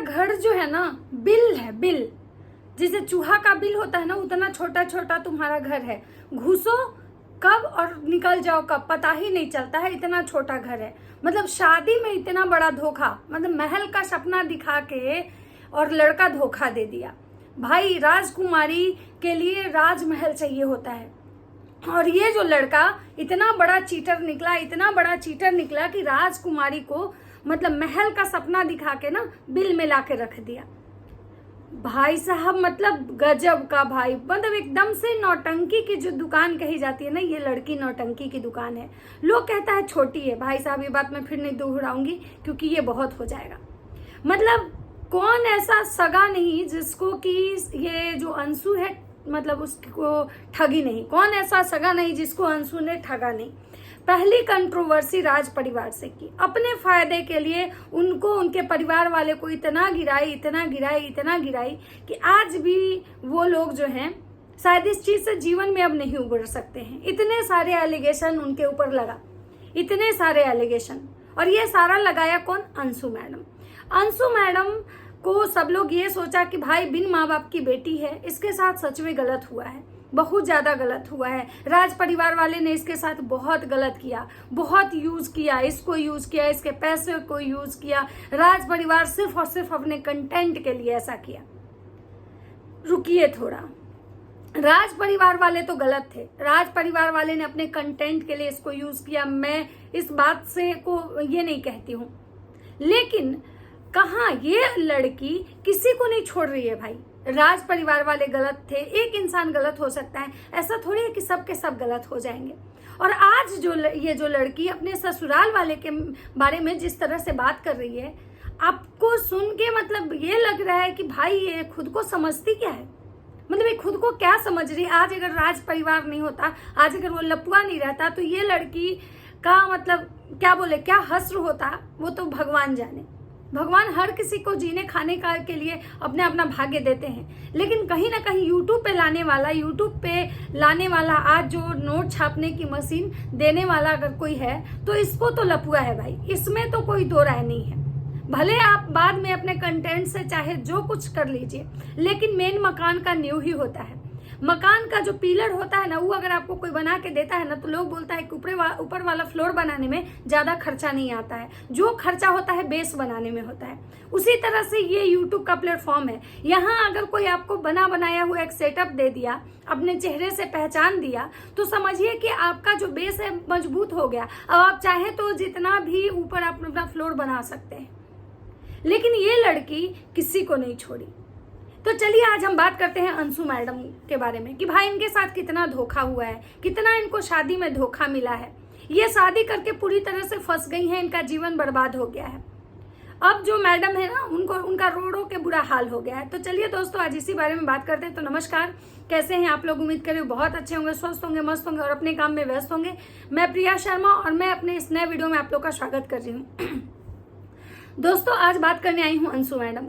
घर जो है ना बिल है, बिल जैसे चूहा का बिल होता है ना, उतना छोटा छोटा तुम्हारा घर है। घुसो कब और निकल जाओ कब पता ही नहीं चलता है, इतना छोटा घर है। मतलब शादी में इतना बड़ा धोखा, मतलब महल का सपना दिखा के और लड़का धोखा दे दिया। भाई राजकुमारी के लिए राजमहल चाहिए होता है, और ये जो लड़का इतना बड़ा चीटर निकला, इतना बड़ा चीटर निकला कि राजकुमारी को मतलब महल का सपना दिखा के ना बिल में ला के रख दिया। भाई साहब मतलब गजब का भाई, मतलब एकदम से नौटंकी की जो दुकान कही जाती है ना, ये लड़की नौटंकी की दुकान है। लोग कहता है छोटी है, भाई साहब ये बात मैं फिर नहीं दोहराऊंगी क्योंकि ये बहुत हो जाएगा। मतलब कौन ऐसा सगा नहीं जिसको कि ये जो अंशु है मतलब उसको ठगी नहीं, कौन ऐसा सगा नहीं जिसको अंशु ने ठगा नहीं। पहली कंट्रोवर्सी राज परिवार से की, अपने फायदे के लिए उनको उनके परिवार वाले को इतना गिराई, इतना गिराई, इतना गिराई कि आज भी वो लोग जो हैं शायद इस चीज से जीवन में अब नहीं उबर सकते हैं। इतने सारे एलिगेशन उनके ऊपर लगा, इतने सारे एलिगेशन, और ये सारा लगाया कौन? अंशु मैडम। अंशु मैडम को सब लोग ये सोचा कि भाई बिन माँ बाप की बेटी है, इसके साथ सच में गलत हुआ है, बहुत ज्यादा गलत हुआ है। राज परिवार वाले ने इसके साथ बहुत गलत किया, बहुत यूज किया, इसको यूज किया, इसके पैसे को यूज किया। राज परिवार सिर्फ और सिर्फ अपने कंटेंट के लिए ऐसा किया। रुकिए थोड़ा, राज परिवार वाले तो गलत थे, राज परिवार वाले ने अपने कंटेंट के लिए इसको यूज किया, मैं इस बात से को ये नहीं कहती हूँ, लेकिन कहाँ ये लड़की किसी को नहीं छोड़ रही है। भाई राज परिवार वाले गलत थे, एक इंसान गलत हो सकता है, ऐसा थोड़ी है कि सब के सब गलत हो जाएंगे। और आज जो ये जो लड़की अपने ससुराल वाले के बारे में जिस तरह से बात कर रही है, आपको सुन के मतलब ये लग रहा है कि भाई ये खुद को समझती क्या है, मतलब ये खुद को क्या समझ रही है। आज अगर राज परिवार नहीं होता, आज अगर वो लपुआ नहीं रहता, तो ये लड़की का मतलब क्या बोले, क्या हश्र होता वो तो भगवान जाने। भगवान हर किसी को जीने खाने का के लिए अपने अपना भाग्य देते हैं, लेकिन कहीं ना कहीं यूट्यूब पे लाने वाला आज जो नोट छापने की मशीन देने वाला अगर कोई है तो इसको तो लपुआ है भाई, इसमें तो कोई दो राय नहीं है। भले आप बाद में अपने कंटेंट से चाहे जो कुछ कर लीजिए, लेकिन मेन मकान का नींव ही होता है। मकान का जो पिलर होता है ना, वो अगर आपको कोई बना के देता है ना, तो लोग बोलता है कि ऊपर वाला फ्लोर बनाने में ज्यादा खर्चा नहीं आता है, जो खर्चा होता है बेस बनाने में होता है। उसी तरह से ये यूट्यूब का प्लेटफॉर्म है, यहाँ अगर कोई आपको बना बनाया हुआ एक सेटअप दे दिया, अपने चेहरे से पहचान दिया, तो समझिए कि आपका जो बेस है मजबूत हो गया। अब आप चाहे तो जितना भी ऊपर आप अपना फ्लोर बना सकते हैं, लेकिन ये लड़की किसी को नहीं छोड़ी। तो चलिए आज हम बात करते हैं अंशु मैडम के बारे में कि भाई इनके साथ कितना धोखा हुआ है, कितना इनको शादी में धोखा मिला है। ये शादी करके पूरी तरह से फंस गई हैं, इनका जीवन बर्बाद हो गया है। अब जो मैडम है ना, उनका रोड़ों के बुरा हाल हो गया है। तो चलिए दोस्तों आज इसी बारे में बात करते हैं। तो नमस्कार, कैसे हैं आप लोग? उम्मीद करें बहुत अच्छे होंगे, स्वस्थ होंगे, मस्त होंगे और अपने काम में व्यस्त होंगे। मैं प्रिया शर्मा और मैं अपने इस नए वीडियो में आप लोग का स्वागत कर रही हूँ। दोस्तों आज बात करने आई हूँ अंशु मैडम।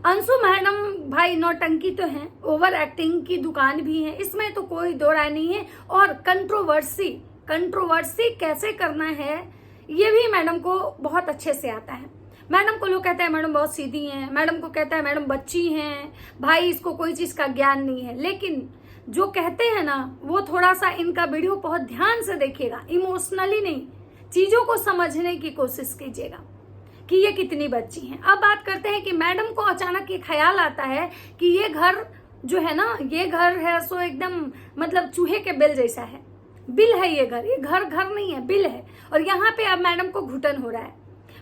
अंशु मैडम भाई नौटंकी तो है, ओवर एक्टिंग की दुकान भी है, इसमें तो कोई दो राय नहीं है। और कंट्रोवर्सी कैसे करना है ये भी मैडम को बहुत अच्छे से आता है। मैडम को लोग कहते हैं मैडम बहुत सीधी हैं, मैडम को कहता है मैडम बच्ची हैं, भाई इसको कोई चीज का ज्ञान नहीं है। लेकिन जो कहते हैं ना, वो थोड़ा सा इनका वीडियो बहुत ध्यान से देखिएगा, इमोशनली नहीं, चीजों को समझने की कोशिश कीजिएगा कि ये कितनी बच्ची हैं। अब बात करते हैं कि मैडम को अचानक ये ख्याल आता है कि ये घर जो है ना, ये घर है सो एकदम मतलब चूहे के बिल जैसा है। बिल है ये घर नहीं है, बिल है। और यहाँ पे अब मैडम को घुटन हो रहा है।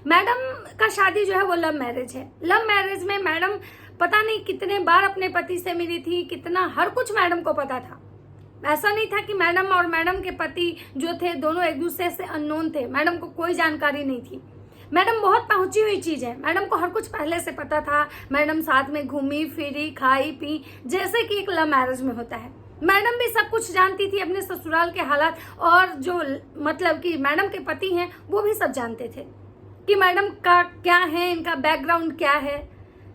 मैडम का शादी जो है वो लव मैरिज है। लव मैरिज में मैडम पता नहीं कितने बार अपने पति से मिली थी, कितना हर कुछ मैडम को पता था। ऐसा नहीं था कि मैडम और मैडम के पति जो थे दोनों एक दूसरे से अननोन थे, मैडम को कोई जानकारी नहीं थी। मैडम बहुत पहुंची हुई चीज है, मैडम को हर कुछ पहले से पता था। मैडम साथ में घूमी फिरी, खाई पी, जैसे कि एक लव मैरिज में होता है। मैडम भी सब कुछ जानती थी, अपने ससुराल के हालात, और जो मतलब कि मैडम के पति हैं वो भी सब जानते थे कि मैडम का क्या है, इनका बैकग्राउंड क्या है,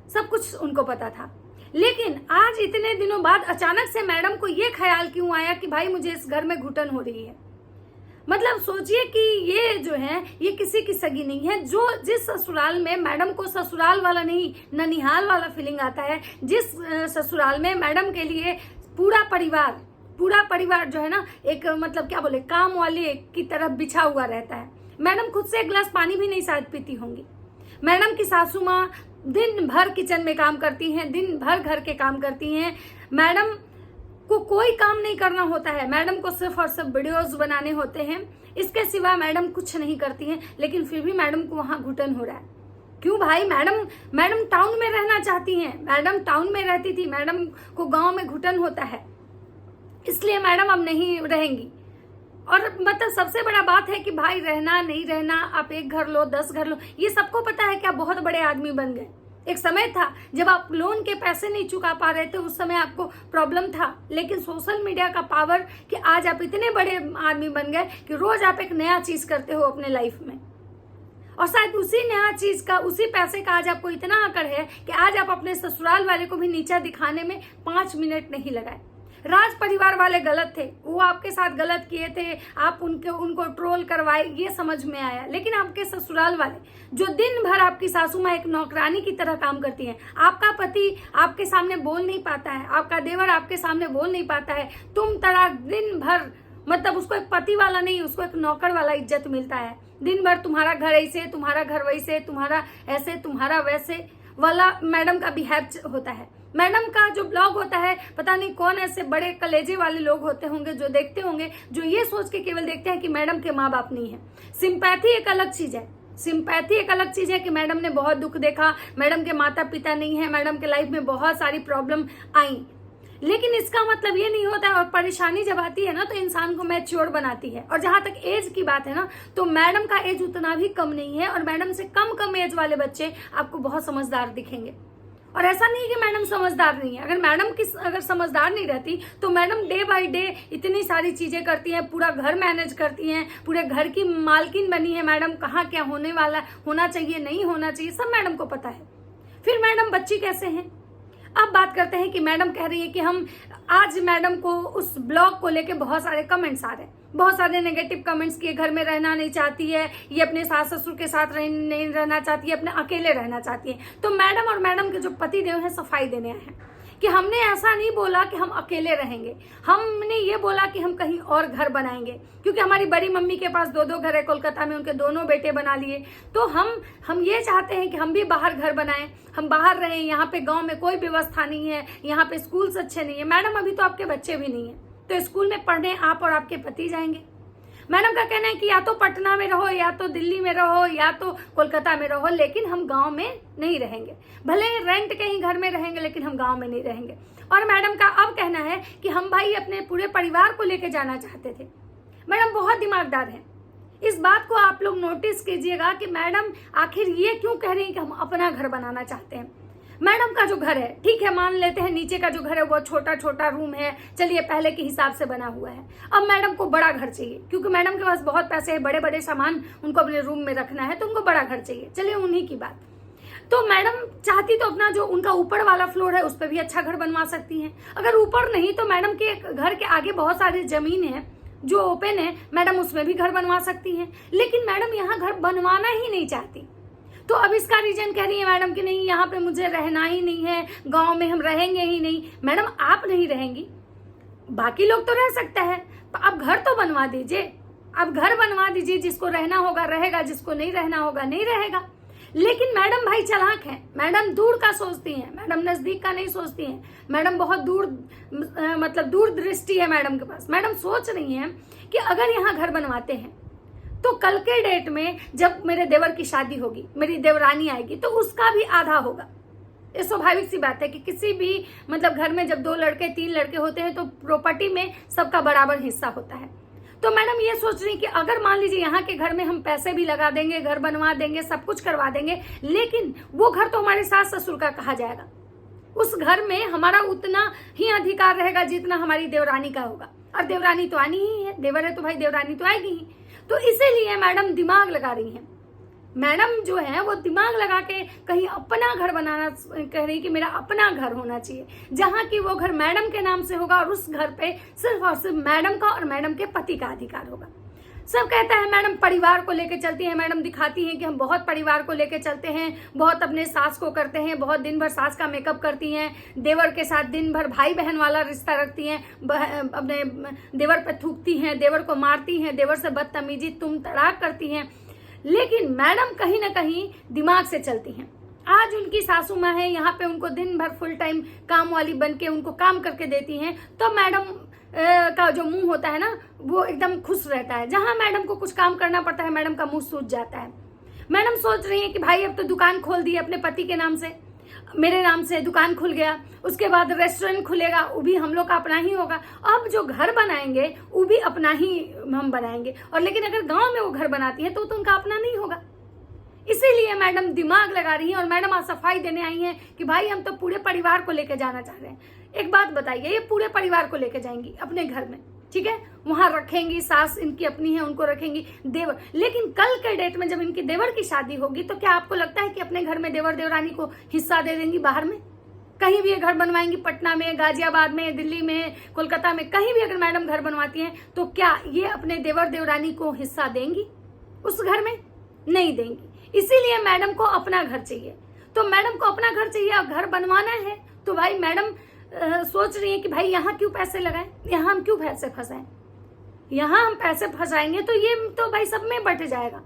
सब कुछ उनको पता था। लेकिन आज इतने दिनों बाद अचानक से मैडम को ये ख्याल क्यों आया कि भाई मुझे इस घर में घुटन हो रही है। मतलब सोचिए कि ये जो है ये किसी की सगी नहीं है। जो जिस ससुराल में मैडम को ससुराल वाला नहीं ननिहाल वाला फीलिंग आता है, जिस ससुराल में मैडम के लिए पूरा परिवार जो है ना एक मतलब क्या बोले काम वाले की तरह बिछा हुआ रहता है। मैडम खुद से एक गिलास पानी भी नहीं शायद पीती होंगी। मैडम की सासू माँ दिन भर किचन में काम करती हैं, दिन भर घर के काम करती हैं। मैडम को कोई काम नहीं करना होता है, मैडम को सिर्फ और सिर्फ वीडियोस बनाने होते हैं। इसके सिवा मैडम कुछ नहीं करती हैं, लेकिन फिर भी मैडम को वहां घुटन हो रहा है। क्यों भाई? मैडम टाउन में रहना चाहती हैं, मैडम टाउन में रहती थी, मैडम को गांव में घुटन होता है, इसलिए मैडम अब नहीं रहेंगी। और मतलब सबसे बड़ा बात है कि भाई रहना नहीं रहना, आप एक घर लो 10 घर लो, ये सबको पता है कि आप बहुत बड़े आदमी बन गए। एक समय था जब आप लोन के पैसे नहीं चुका पा रहे थे, उस समय आपको प्रॉब्लम था, लेकिन सोशल मीडिया का पावर कि आज आप इतने बड़े आदमी बन गए कि रोज आप एक नया चीज करते हो अपने लाइफ में। और शायद उसी नया चीज का, उसी पैसे का आज आपको इतना अकड़ है कि आज आप अपने ससुराल वाले को भी नीचा दिखाने में 5 मिनट नहीं लगाए। राज परिवार वाले गलत थे, वो आपके साथ गलत किए थे, आप उनको ट्रोल करवाए, ये समझ में आया। लेकिन आपके ससुराल वाले जो दिन भर आपकी सासू माँ एक नौकरानी की तरह काम करती हैं, आपका पति आपके सामने बोल नहीं पाता है, आपका देवर आपके सामने बोल नहीं पाता है, तुम तड़ाक दिन भर मतलब उसको एक पति वाला नहीं, उसको एक नौकर वाला इज्जत मिलता है। दिन भर तुम्हारा घर ऐसे, तुम्हारा घर वैसे, तुम्हारा ऐसे, तुम्हारा वैसे वाला मैडम का बिहेव होता है। मैडम का जो ब्लॉग होता है, पता नहीं कौन ऐसे बड़े कलेजे वाले लोग होते होंगे जो देखते होंगे, जो ये सोच के केवल देखते हैं कि मैडम के माँ बाप नहीं है। सिंपैथी एक अलग चीज है, सिंपैथी एक अलग चीज है कि मैडम ने बहुत दुख देखा, मैडम के माता पिता नहीं है, मैडम के लाइफ में बहुत सारी प्रॉब्लम आई, लेकिन इसका मतलब ये नहीं होता है। और परेशानी जब आती है ना तो इंसान को मैच्योर बनाती है। और जहां तक एज की बात है ना, तो मैडम का एज उतना भी कम नहीं है, और मैडम से कम एज वाले बच्चे आपको बहुत समझदार दिखेंगे। और ऐसा नहीं कि मैडम समझदार नहीं है, अगर समझदार नहीं रहती तो मैडम डे बाय डे इतनी सारी चीजें करती हैं, पूरा घर मैनेज करती हैं, पूरे घर की मालकिन बनी है मैडम, कहाँ क्या होना चाहिए नहीं होना चाहिए सब मैडम को पता है। फिर मैडम बच्ची कैसे हैं? अब बात करते हैं कि मैडम कह रही है कि हम आज मैडम को उस ब्लॉग को लेके बहुत सारे कमेंट्स आ रहे हैं, बहुत सारे नेगेटिव कमेंट्स किए, घर में रहना नहीं चाहती है, ये अपने सास ससुर के साथ नहीं रहना चाहती है, अपने अकेले रहना चाहती है। तो मैडम और मैडम के जो पति देव हैं सफाई देने आए हैं कि हमने ऐसा नहीं बोला कि हम अकेले रहेंगे, हमने ये बोला कि हम कहीं और घर बनाएंगे, क्योंकि हमारी बड़ी मम्मी के पास 2 घर है कोलकाता में, उनके दोनों बेटे बना लिए। तो हम ये चाहते हैं कि हम भी बाहर घर बनाएं, हम बाहर रहें, यहाँ पे गांव में कोई व्यवस्था नहीं है, यहाँ पे स्कूल्स अच्छे नहीं है। मैडम अभी तो आपके बच्चे भी नहीं है, तो स्कूल में पढ़ने आप और आपके पति जाएंगे। मैडम का कहना है कि या तो पटना में रहो, या तो दिल्ली में रहो, या तो कोलकाता में रहो, लेकिन हम गांव में नहीं रहेंगे। भले रेंट के ही घर में रहेंगे, लेकिन हम गांव में नहीं रहेंगे। और मैडम का अब कहना है कि हम भाई अपने पूरे परिवार को लेके जाना चाहते थे। मैडम बहुत दिमागदार है, इस बात को आप लोग नोटिस कीजिएगा कि मैडम आखिर ये क्यों कह रही है कि हम अपना घर बनाना चाहते हैं। मैडम का जो घर है, ठीक है मान लेते हैं नीचे का जो घर है वो छोटा रूम है, चलिए पहले के हिसाब से बना हुआ है। अब मैडम को बड़ा घर चाहिए, क्योंकि मैडम के पास बहुत पैसे है, बड़े सामान उनको अपने रूम में रखना है, तो उनको बड़ा घर चाहिए। चलिए उन्हीं की बात। तो मैडम चाहती तो अपना जो उनका ऊपर वाला फ्लोर है उस पर भी अच्छा घर बनवा सकती हैं। अगर ऊपर नहीं तो मैडम के घर के आगे बहुत सारी जमीन है जो ओपन है, मैडम उसमें भी घर बनवा सकती हैं। लेकिन मैडम यहाँ घर बनवाना ही नहीं चाहती। तो अब इसका रीजन कह रही है मैडम कि नहीं यहाँ पे मुझे रहना ही नहीं है, गांव में हम रहेंगे ही नहीं। मैडम आप नहीं रहेंगी, बाकी लोग तो रह सकते हैं, तो आप घर तो बनवा दीजिए, आप घर बनवा दीजिए, जिसको रहना होगा रहेगा, जिसको नहीं रहना होगा नहीं रहेगा। लेकिन मैडम भाई चालाक है, मैडम दूर का सोचती हैं, मैडम नजदीक का नहीं सोचती हैं। मैडम बहुत दूर दृष्टि है मैडम के पास। मैडम सोच रही हैं कि अगर यहाँ घर बनवाते हैं तो कल के डेट में जब मेरे देवर की शादी होगी, मेरी देवरानी आएगी, तो उसका भी आधा होगा। ये स्वाभाविक सी बात है कि किसी भी घर में जब 2 लड़के 3 लड़के होते हैं तो प्रॉपर्टी में सबका बराबर हिस्सा होता है। तो मैडम ये सोच रही कि अगर मान लीजिए यहाँ के घर में हम पैसे भी लगा देंगे, घर बनवा देंगे, सब कुछ करवा देंगे, लेकिन वो घर तो हमारे सास ससुर का कहा जाएगा। उस घर में हमारा उतना ही अधिकार रहेगा जितना हमारी देवरानी का होगा। और देवरानी तो आनी ही है, देवर है तो भाई देवरानी तो आएगी ही। तो इसीलिए मैडम दिमाग लगा रही हैं। मैडम जो है वो दिमाग लगा के कहीं अपना घर बनाना कह रही कि मेरा अपना घर होना चाहिए, जहां की वो घर मैडम के नाम से होगा और उस घर पे सिर्फ और सिर्फ मैडम का और मैडम के पति का अधिकार होगा। सब कहता है मैडम परिवार को लेके चलती हैं, मैडम दिखाती हैं कि हम बहुत परिवार को लेके चलते हैं, बहुत अपने सास को करते हैं, बहुत दिन भर सास का मेकअप करती हैं, देवर के साथ दिन भर भाई बहन वाला रिश्ता रखती हैं, अपने देवर पे थूकती हैं, देवर को मारती हैं, देवर से बदतमीजी तुम तड़ाक करती हैं। लेकिन मैडम कहीं ना कहीं दिमाग से चलती हैं। आज उनकी सासू माँ है, यहाँ पे उनको दिन भर फुल टाइम काम वाली बन के उनको काम करके देती हैं, तो मैडम का जो मुंह होता है ना वो एकदम खुश रहता है। जहां मैडम को कुछ काम करना पड़ता है मैडम का मुंह सूज जाता है। मैडम सोच रही है कि भाई अब तो दुकान खोल दी अपने पति के नाम से, मेरे नाम से दुकान खुल गया, उसके बाद रेस्टोरेंट खुलेगा, वो भी हम लोग का अपना ही होगा। अब जो घर बनाएंगे वो भी अपना ही हम बनाएंगे। और लेकिन अगर गांव में वो घर बनाती है तो उनका अपना नहीं होगा। इसीलिए मैडम दिमाग लगा रही है और मैडम आज सफाई देने आई हैं कि भाई हम तो पूरे परिवार को लेके जाना चाह रहे हैं। एक बात बताइए, ये पूरे परिवार को लेके जाएंगी अपने घर में, ठीक है, वहां रखेंगी, सास इनकी अपनी है उनको रखेंगी, देवर। लेकिन कल के डेट में जब इनकी देवर की शादी होगी तो क्या आपको लगता है कि अपने घर में देवर देवरानी को हिस्सा दे देंगी? बाहर में कहीं भी ये घर बनवाएंगी, पटना में, गाजियाबाद में, दिल्ली में, कोलकाता में, कहीं भी अगर मैडम घर बनवाती हैं तो क्या ये अपने देवर देवरानी को हिस्सा देंगी उस घर में? नहीं देंगी। इसीलिए मैडम को अपना घर चाहिए। तो मैडम को अपना घर चाहिए और घर बनवाना है तो भाई मैडम सोच रही है कि भाई यहाँ क्यों पैसे लगाएं, यहाँ हम क्यों पैसे फंसाएं, यहाँ हम पैसे फंसाएंगे तो ये तो भाई सब में बट जाएगा।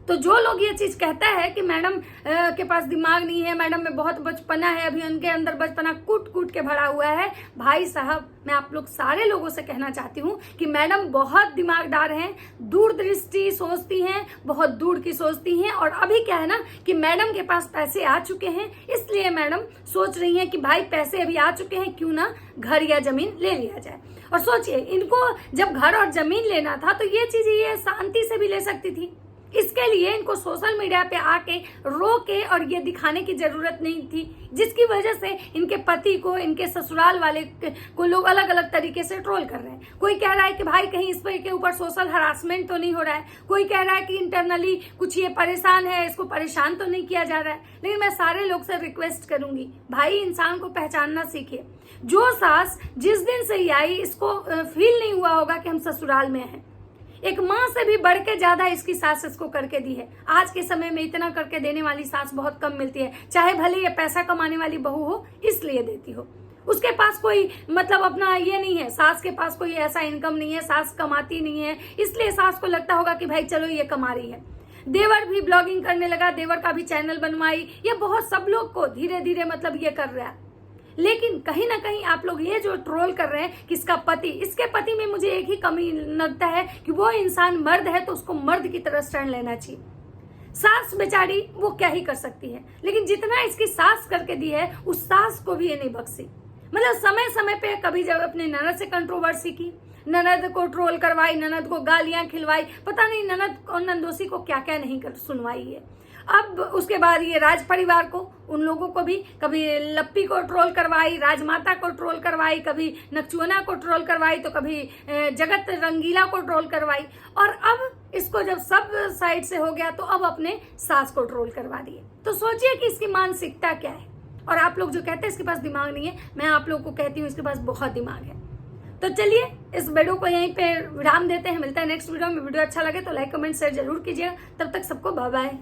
तो जो लोग ये चीज कहता है कि मैडम के पास दिमाग नहीं है, मैडम में बहुत बचपना है, अभी उनके अंदर बचपना कूट कूट के भरा हुआ है, भाई साहब मैं आप लोग सारे लोगों से कहना चाहती हूँ कि मैडम बहुत दिमागदार हैं, दूरदृष्टि सोचती हैं, बहुत दूर की सोचती हैं। और अभी क्या है ना कि मैडम के पास पैसे आ चुके हैं, इसलिए मैडम सोच रही हैं कि भाई पैसे अभी आ चुके हैं, क्यों ना घर या जमीन ले लिया जाए। और सोचिए, इनको जब घर और जमीन लेना था तो ये चीज ये शांति से भी ले सकती थी। इसके लिए इनको सोशल मीडिया पे आके रो के और ये दिखाने की जरूरत नहीं थी, जिसकी वजह से इनके पति को, इनके ससुराल वाले को लोग अलग अलग तरीके से ट्रोल कर रहे हैं। कोई कह रहा है कि भाई कहीं इस पे के ऊपर सोशल हरासमेंट तो नहीं हो रहा है, कोई कह रहा है कि इंटरनली कुछ ये परेशान है, इसको परेशान तो नहीं किया जा रहा है। लेकिन मैं सारे लोग से रिक्वेस्ट करूंगी, भाई इंसान को पहचानना सीखिए। जो सास जिस दिन से ही आई इसको फील नहीं हुआ होगा कि हम ससुराल में हैं। एक माँ से भी बढ़ के ज्यादा इसकी सास इसको करके दी है। आज के समय में इतना करके देने वाली सास बहुत कम मिलती है, चाहे भले ये पैसा कमाने वाली बहू हो इसलिए देती हो। उसके पास कोई मतलब अपना ये नहीं है, सास के पास कोई ऐसा इनकम नहीं है, सास कमाती नहीं है, इसलिए सास को लगता होगा कि भाई चलो ये कमा रही है। देवर भी ब्लॉगिंग करने लगा, देवर का भी चैनल बनवाई, ये बहुत सब लोग को धीरे धीरे मतलब ये कर रहा है। लेकिन कहीं ना कहीं आप लोग ये जो ट्रोल कर रहे हैं कि इसका पति, इसके पति में मुझे एक ही कमी लगता है कि वो इंसान मर्द है तो उसको मर्द की तरह स्टैंड लेना चाहिए। सास बेचारी वो क्या ही कर सकती है, लेकिन जितना इसकी सास करके दी है उस सास को भी ये नहीं बख्शी। मतलब समय समय पे कभी जब अपने ननद से कंट्रोवर्सी की, ननद को ट्रोल करवाई, ननद को गालियां खिलवाई, पता नहीं ननद और नंदोसी को क्या क्या नहीं कर सुनवाई है। अब उसके बाद ये राज परिवार को, उन लोगों को भी कभी लप्पी को ट्रोल करवाई, राजमाता को ट्रोल करवाई, कभी नकचुअना को ट्रोल करवाई, तो कभी जगत रंगीला को ट्रोल करवाई। और अब इसको जब सब साइड से हो गया तो अब अपने सास को ट्रोल करवा दिए। तो सोचिए कि इसकी मानसिकता क्या है। और आप लोग जो कहते हैं इसके पास दिमाग नहीं है, मैं आप लोग को कहती हूँ इसके पास बहुत दिमाग है। तो चलिए इस वीडियो को यहीं पे विराम देते हैं, मिलता है नेक्स्ट वीडियो में। वीडियो अच्छा लगे तो लाइक कमेंट शेयर जरूर कीजिएगा। तब तक सबको बाय बाय।